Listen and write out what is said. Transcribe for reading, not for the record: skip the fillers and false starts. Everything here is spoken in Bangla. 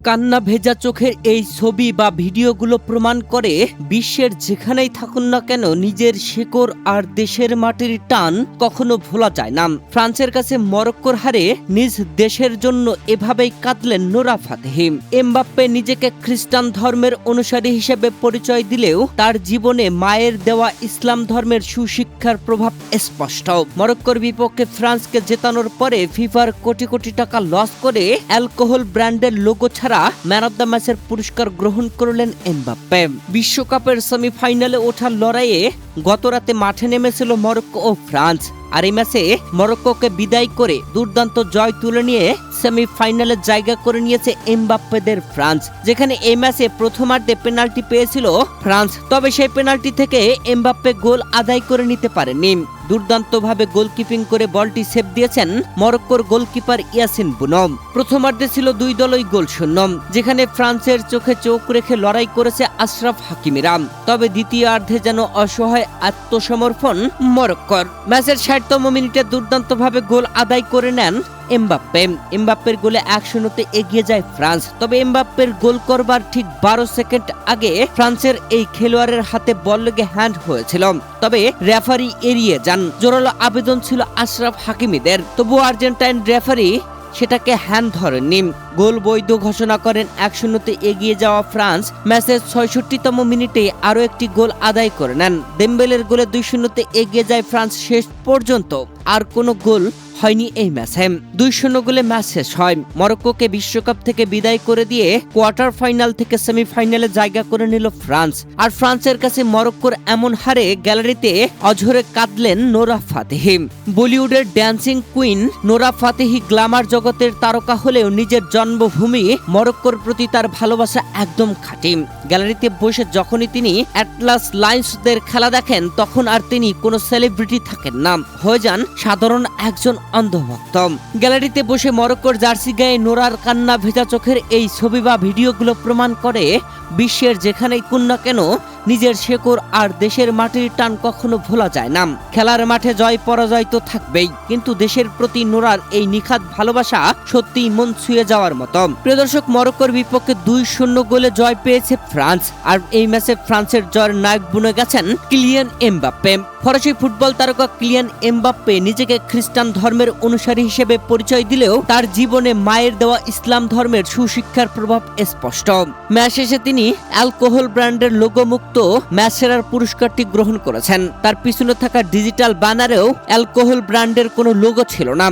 কান্না ভেজা চোখের এই ছবি বা ভিডিওগুলো প্রমাণ করে বিশ্বের যেখানেই থাকুন না কেন নিজের শেকড় আর দেশের মাটির টান কখনো ভোলা যায় না। ফ্রান্সের কাছে মরক্কোর হারে নিজ দেশের জন্য এভাবেই কাঁদলেন নোরা ফাতেহি। এমবাপ্পে নিজেকে খ্রিস্টান ধর্মের অনুসারী হিসেবে পরিচয় দিলেও তার জীবনে মায়ের দেওয়া ইসলাম ধর্মের সুশিক্ষার প্রভাব স্পষ্ট। মরক্কোর বিপক্ষে ফ্রান্সকে জেতানোর পরে ফিফার কোটি কোটি টাকা লস করে অ্যালকোহল ব্র্যান্ডের লোগো ছাড়া ম্যান অব দ্য ম্যাচের পুরস্কার গ্রহণ করলেন এমবাপ্পে। বিশ্বকাপের সেমিফাইনালে ওঠার লড়াইয়ে গতরাতে মাঠে নেমেছিল মরক্কো ও ফ্রান্স। আর এই ম্যাচে মরক্কোকে বিদায় করে দুর্দান্ত জয় তুলে নিয়ে সেমিফাইনালে জায়গা করে নিয়েছে এমবাপ্পেদের ফ্রান্স, যেখানে এই ম্যাচে প্রথমার্ধে পেনাল্টি পেয়েছিল ফ্রান্স, তবে সেই পেনাল্টি থেকে এমবাপ্পে গোল আদায় করে নিতে পারেনি। দুর্দান্তভাবে গোলকিপিং করে বলটি সেভ দিয়েছেন মরক্কোর গোলকিপার ইয়াসিন বুনো। প্রথমার্ধে ছিল দুই দলই গোল শূন্য, যেখানে ফ্রান্সের চোখে চোখ রেখে লড়াই করেছে আশরাফ হাকিমিরা, তবে দ্বিতীয়ার্ধে যেন অসহায় আত্মসমর্পণ মরক্কোর। ম্যাচের ৬০তম মিনিটে দুর্দান্তভাবে গোল আদায় করে নেন এমবাপ্পে। এমবাপ্পের গোলে ১-০ এগিয়ে যায় ফ্রান্স, তবে এমবাপ্পের গোল করবার ঠিক ১২ সেকেন্ড আগে ফ্রান্সের এই খেলোয়াড়ের হাতে বল লেগে হ্যান্ড হয়েছিল, তবে রেফারি এড়িয়ে যান। জোরালো আবেদন ছিল আশরাফ হাকিমিদের, তবুও আর্জেন্টাইন রেফারি সেটাকে হ্যান্ড ধরেননি। গোল বৈধ ঘোষণা করেন। ১-০ এগিয়ে যাওয়া ফ্রান্স ম্যাচের ৬৬তম মিনিটে আরও একটি গোল আদায় করে নেন। দেমবেলের গোলে ২-০ এগিয়ে যায় ফ্রান্স। শেষ পর্যন্ত আর কোনো গোল হয়নি এই ম্যাচে। ২-০ গোলে ম্যাচ শেষ হয়। মরক্কোকে বিশ্বকাপ থেকে বিদায় করে দিয়ে কোয়ার্টার ফাইনাল থেকে সেমিফাইনালে জায়গা করে নিল ফ্রান্স। আর ফ্রান্সের কাছে মরক্কোর এমন হারে গ্যালারিতে অঝরে কাঁদলেন নোরা ফাতেহি। বলিউডের dancing queen Nora Fatehi Glamour জগতের তারকা হলেও নিজের জন্মভূমি মরক্কোর প্রতি তার ভালোবাসা একদম খাঁটি। গ্যালারিতে বসে যখনই তিনি অ্যাটলাস লায়ন্সদের খেলা দেখেন, তখন আর তিনি কোনো সেলিব্রিটি থাকেন না, হয়ে যান সাধারণ একজন অন্ধভক্ত। গ্যালারিতে বসে মরক্কোর জার্সি গায়ে নোরার কান্না ভেজা চোখের এই ছবি বা ভিডিওগুলো প্রমাণ করে বিশ্বের যেখানেই কোন না কেন নিজের শেকড় আর দেশের মাটির টান কখনো ভোলা যায় না। খেলার মাঠে জয় পরাজয় তো থাকবেই, কিন্তু দেশের প্রতি নোরার এই নিখাত ভালোবাসা সত্যিই মন ছুঁয়ে যাওয়ার মতো। প্রিয় দর্শক, মরক্কোর বিপক্ষে ২-০ গোলে জয় পেয়েছে ফ্রান্স। আর এই ম্যাচে ফ্রান্সের জয়ের নায়ক বনে গেছেন কিলিয়ান এমবাপ্পে। ফরাসি ফুটবল তারকা কিলিয়ান এমবাপ্পে নিজেকে খ্রিস্টান ধর্মের অনুসারী হিসেবে পরিচয় দিলেও তার জীবনে মায়ের দেওয়া ইসলাম ধর্মের সুশিক্ষার প্রভাব স্পষ্ট। ম্যাচ শেষে তিনি অ্যালকোহল ব্র্যান্ডের লোগো মুক্ত ম্যাচ সেরার পুরস্কারটি গ্রহণ করেছেন। তার পিছনে থাকা ডিজিটাল ব্যানারেও অ্যালকোহল ব্র্যান্ডের কোনো লোগো ছিল না।